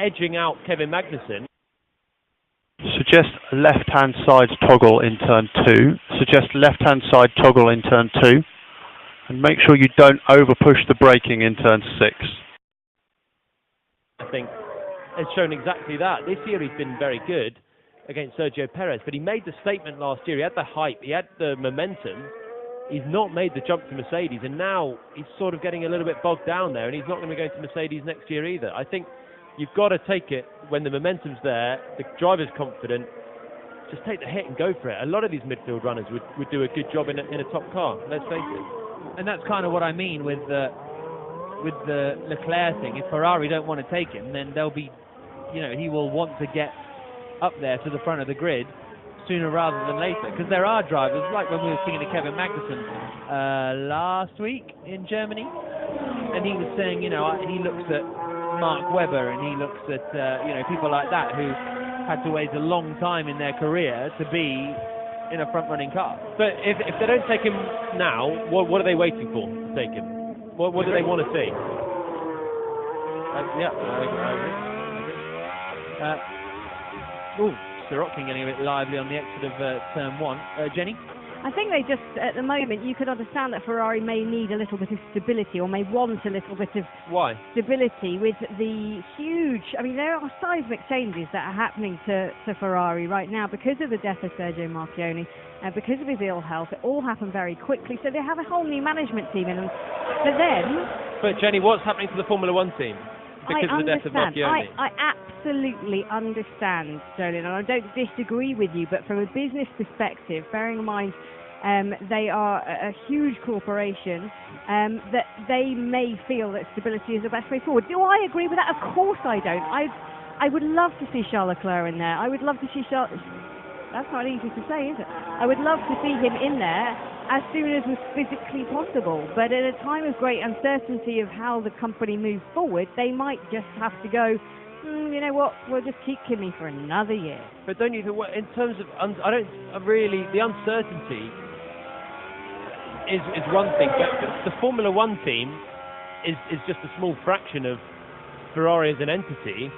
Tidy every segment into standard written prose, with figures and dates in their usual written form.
edging out Kevin Magnussen. Suggest left-hand side toggle in turn 2. Suggest left-hand side toggle in turn 2. And make sure you don't over-push the braking in turn 6. I think has shown exactly that. This year he's been very good against Sergio Perez, but he made the statement last year. He had the hype, he had the momentum. He's not made the jump to Mercedes, and now he's sort of getting a little bit bogged down there, and he's not going to be going to Mercedes next year either. I think you've got to take it when the momentum's there, the driver's confident, just take the hit and go for it. A lot of these midfield runners would do a good job in a top car, let's face it. And that's kind of what I mean with the Leclerc thing. If Ferrari don't want to take him, then they'll be, he will want to get up there to the front of the grid sooner rather than later, because there are drivers, like when we were speaking to Kevin Magnussen last week in Germany, and he was saying, he looks at Mark Webber and he looks at people like that who had to wait a long time in their career to be in a front-running car. But if they don't take him now, what are they waiting for to take him? What do they want to see? I agree. Sirotkin getting a bit lively on the exit of turn 1. Jenny? I think they just, at the moment, you could understand that Ferrari may need a little bit of stability, or may want a little bit of stability with the huge, there are seismic changes that are happening to Ferrari right now because of the death of Sergio Marchionne, because of his ill health. It all happened very quickly, so they have a whole new management team in them. For them... But Jenny, what's happening to the Formula One team? Because of the death of Marchionne. I absolutely understand, Jolene, and I don't disagree with you, but from a business perspective, bearing in mind they are a huge corporation, that they may feel that stability is the best way forward. Do I agree with that? Of course I don't. I would love to see Charles Leclerc in there. I would love to see Charles... That's not easy to say, is it? I would love to see him in there as soon as was physically possible. But at a time of great uncertainty of how the company moves forward, they might just have to go, you know what, we'll just keep Kimi for another year. But don't you think, in terms of, the uncertainty is one thing, but the Formula One team is just a small fraction of Ferrari as an entity.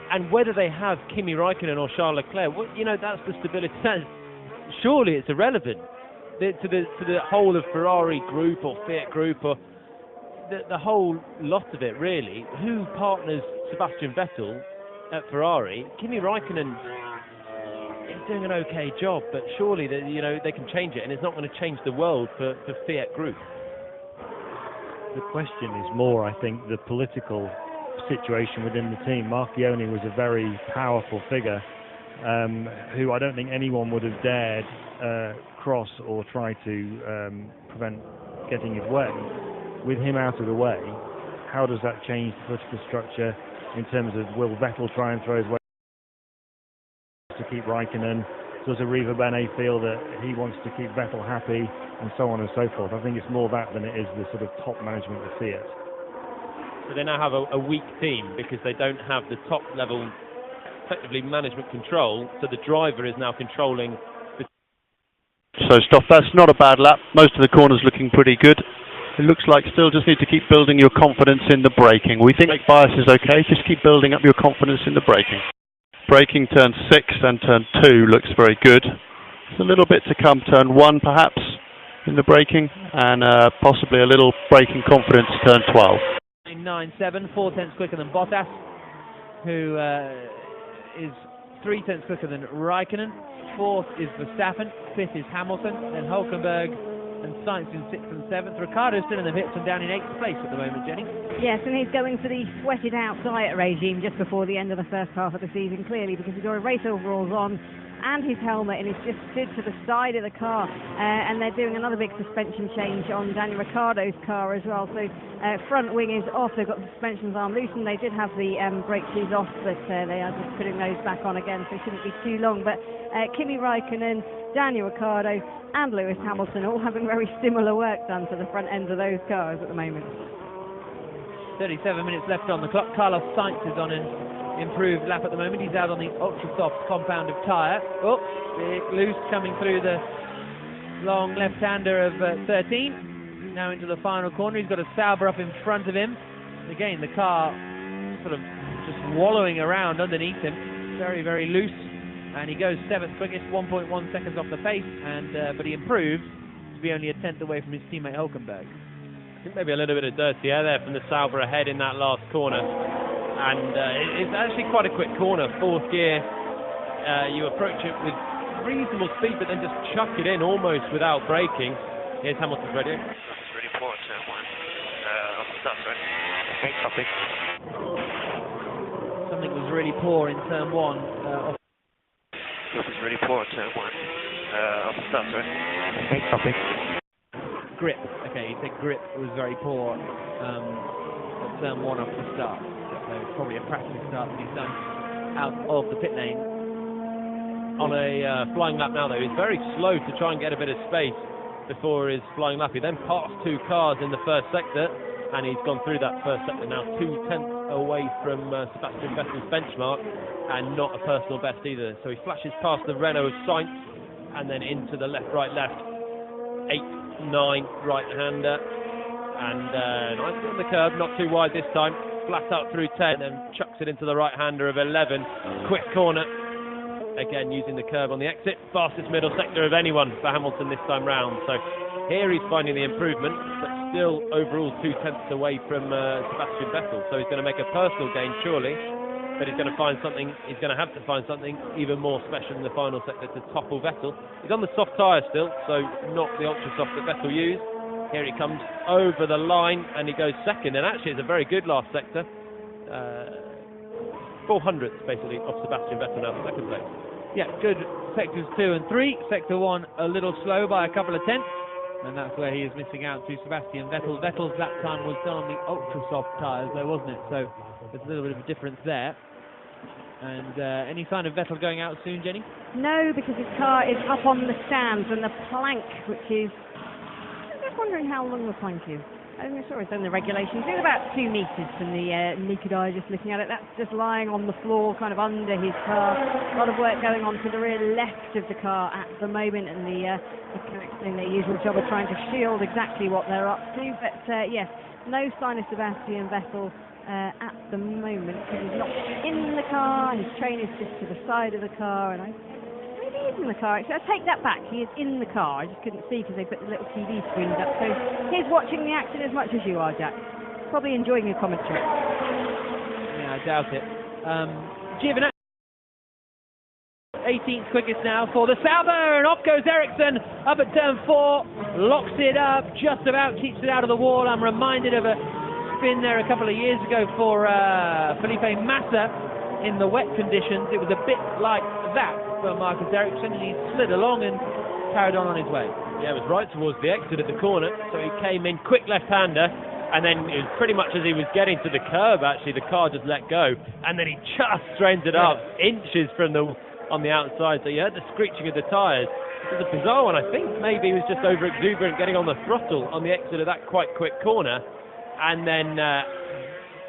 And whether they have Kimi Raikkonen or Charles Leclerc, that's the stability. Surely it's irrelevant to the whole of Ferrari group or Fiat group or the whole lot of it, really. Who partners Sebastian Vettel at Ferrari? Kimi Raikkonen is doing an okay job, but surely they can change it, and it's not going to change the world for Fiat group. The question is more, I think, the political situation within the team. Marchionne was a very powerful figure who I don't think anyone would have dared cross or try to prevent getting his way. With him out of the way, how does that change the political structure in terms of, will Vettel try and throw his way to keep Raikkonen? Does Arriva Bene feel that he wants to keep Vettel happy, and so on and so forth? I think it's more that than it is the sort of top management of Fiat. So they now have a weak team because they don't have the top level, effectively, management control. So the driver is now controlling. So Stoff, that's not a bad lap. Most of the corners looking pretty good. It looks like still just need to keep building your confidence in the braking. We think bias is okay. Just keep building up your confidence in the braking. Braking turn 6 and turn 2 looks very good. There's a little bit to come turn 1 perhaps in the braking, and possibly a little braking confidence turn 12. 9.7, 4 tenths quicker than Bottas, who is 3 tenths quicker than Raikkonen. 4th is Verstappen, 5th is Hamilton, then Hülkenberg and Sainz in 6th and 7th. Ricciardo's still in the pits and down in 8th place at the moment, Jenny. Yes, and he's going for the sweated out diet regime just before the end of the first half of the season, clearly, because he's got race overalls on and his helmet, and he's just stood to the side of the car, and they're doing another big suspension change on Daniel Ricciardo's car as well. So front wing is off, they've got the suspensions arm loosened. They did have the brake shoes off, but they are just putting those back on again, so it shouldn't be too long. But Kimi Raikkonen, Daniel Ricciardo and Lewis Hamilton all having very similar work done to the front ends of those cars at the moment. 37 minutes left on the clock. Carlos Sainz is on an improved lap at the moment. He's out on the ultra soft compound of tyre. Oh, bit loose coming through the long left-hander of 13. Now into the final corner. He's got a Sauber up in front of him. Again, the car sort of just wallowing around underneath him, very, very loose. And he goes 7th quickest, 1.1 seconds off the pace, and but he improved to be only a 10th away from his teammate Hulkenberg. I think maybe a little bit of dirty air there from the Sauber ahead in that last corner. And it's actually quite a quick corner, 4th gear. You approach it with reasonable speed, but then just chuck it in almost without braking. Here's Hamilton's radio. It's really poor turn 1. Off the start, sorry. Okay, copy. Something was really poor in turn 1. It's really poor turn 1. Off the start, sorry. Okay, copy. Grip. Okay, he said grip was very poor at turn 1 off the start. So it's probably a practice start that he's done out of the pit lane. On a flying lap now, though, he's very slow to try and get a bit of space before his flying lap. He then passed 2 cars in the first sector, and he's gone through that first sector now 2 tenths away from Sebastian Vettel's benchmark, and not a personal best either. So he flashes past the Renault of Sainz, and then into the left, 8, 9 right-hander, and nicely on the curb, not too wide this time, flat out through 10, and chucks it into the right-hander of 11. Quick corner. Again, using the curve on the exit, fastest middle sector of anyone for Hamilton this time round. So here he's finding the improvement, but still overall 2 tenths away from Sebastian Vettel. So he's going to make a personal gain, surely, but he's going to find something. He's going to have to find something even more special in the final sector to topple Vettel. He's on the soft tyre still, so not the ultra soft that Vettel used. Here he comes over the line, and he goes second. And actually, it's a very good last sector. 400ths basically of Sebastian Vettel now for second place. Yeah, good sectors 2 and 3. Sector 1 a little slow by a couple of tenths, and that's where he is missing out to Sebastian Vettel. Vettel's lap time was done on the ultra soft tyres though, wasn't it? So there's a little bit of a difference there. And any sign of Vettel going out soon, Jenny? No, because his car is up on the stands and the plank, which is... I'm just wondering how long the plank is. I'm sure it's in the regulations. It's about 2 metres from the naked eye, just looking at it. That's just lying on the floor, kind of under his car. A lot of work going on to the rear left of the car at the moment, and the mechanics doing their usual job of trying to shield exactly what they're up to. But yes, no sign of Sebastian Vettel at the moment, because he's not in the car. His train is just to the side of the car, and maybe he is in the car. Actually, I take that back. He is in the car. I just couldn't see because they put the little TV screens up. So he's watching the action as much as you are, Jack. Probably enjoying your commentary. Yeah, I doubt it. Giovinazzi, 18th quickest now for the Sauber, and off goes Ericsson up at turn 4, locks it up, just about keeps it out of the wall. I'm reminded of a spin there a couple of years ago for Felipe Massa in the wet conditions. It was a bit like that for Marcus Ericsson, and he slid along and carried on his way. Yeah, it was right towards the exit of the corner, so he came in quick left-hander, and then it was pretty much as he was getting to the curb, actually, the car just let go, and then he just strains it up inches from on the outside, so you heard the screeching of the tyres. It was a bizarre one. I think maybe he was just over-exuberant getting on the throttle on the exit of that quite quick corner, and then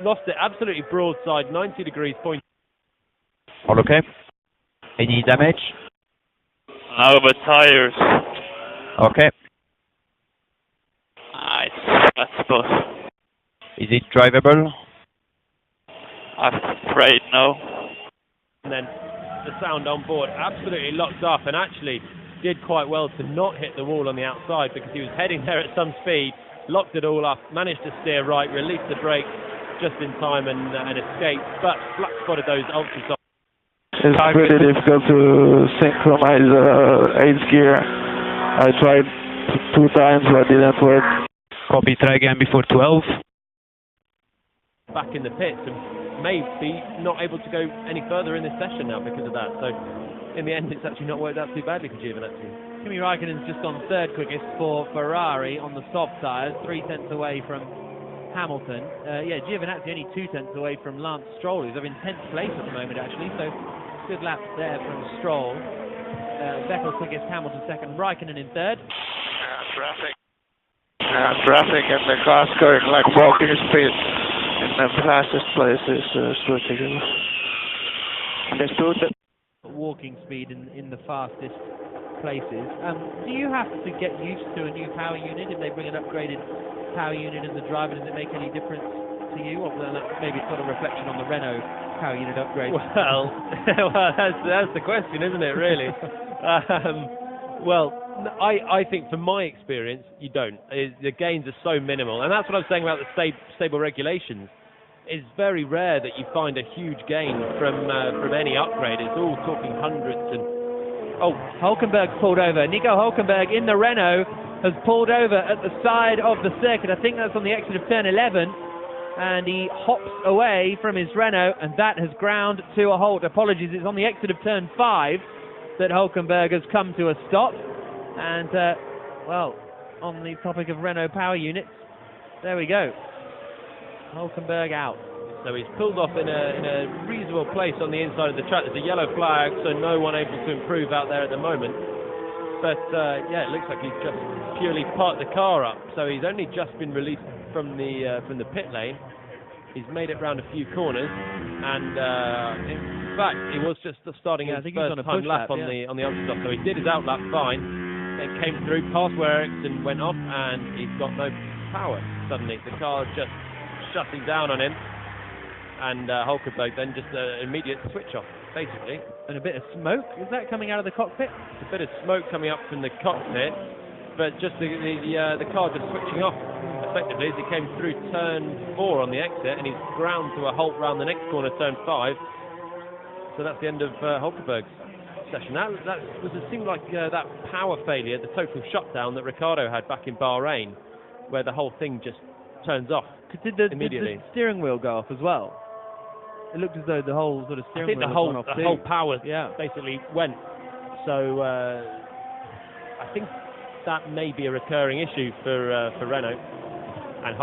lost it absolutely broadside, 90 degrees point. All okay? Any damage? No, but tires. Okay. I suppose. Is it drivable? I'm afraid no. And then the sound on board absolutely locked up, and actually did quite well to not hit the wall on the outside, because he was heading there at some speed, locked it all up, managed to steer right, released the brakes just in time and escaped, but flat spotted those ultra soft. It's pretty difficult to synchronize 8th gear. I tried 2 times but it didn't work. Copy, try again before 12. Back in the pits and maybe not able to go any further in this session now because of that. So in the end, it's actually not worked out too badly for Giovinazzi. Kimi Raikkonen's just on 3rd quickest for Ferrari on the soft tyres, 3 tenths away from Hamilton. Giovinazzi only 2 tenths away from Lance Stroll, who's in 10th place at the moment, actually. So good lap there from Stroll. Vettel quickest, Hamilton 2nd, Raikkonen in 3rd. Traffic and the car's going like walking speed in the fastest place is ridiculous. Understood. Walking speed in the fastest places. Do you have to get used to a new power unit? If they bring an upgraded power unit in the driver, does it make any difference to you? Or maybe it's not a reflection on the Renault power unit upgrade? Well, well, that's the question, isn't it? Really? Well, I think from my experience, you don't. The gains are so minimal, and that's what I was saying about the stable regulations. It's very rare that you find a huge gain from any upgrade. It's all talking hundreds and. Oh, Hulkenberg's pulled over. Nico Hulkenberg in the Renault has pulled over at the side of the circuit. I think that's on the exit of turn 11. And he hops away from his Renault, and that has ground to a halt. Apologies, it's on the exit of turn 5 that Hulkenberg has come to a stop. And, well, on the topic of Renault power units, there we go. Hulkenberg out. So he's pulled off in a reasonable place on the inside of the track. There's a yellow flag, so no one able to improve out there at the moment. But yeah, it looks like he's just purely parked the car up. So he's only just been released from the pit lane. He's made it round a few corners, and in fact, he was just starting his first time lap on the understop. So he did his outlap fine, then came through past where Ericsson went off, and he's got no power. Suddenly, the car just shutting down on him. And Hulkenberg then just immediate switch off, basically. And a bit of smoke, is that coming out of the cockpit? It's a bit of smoke coming up from the cockpit, but just the car just switching off effectively as he came through turn 4 on the exit, and he's ground to a halt round the next corner, turn 5. So that's the end of Hulkenberg's session. That seemed like that power failure, the total shutdown that Ricciardo had back in Bahrain, where the whole thing just turns off immediately. Did the steering wheel go off as well? It looked as though the whole sort of steering wheel whole power yeah. basically went. So I think that may be a recurring issue for Renault and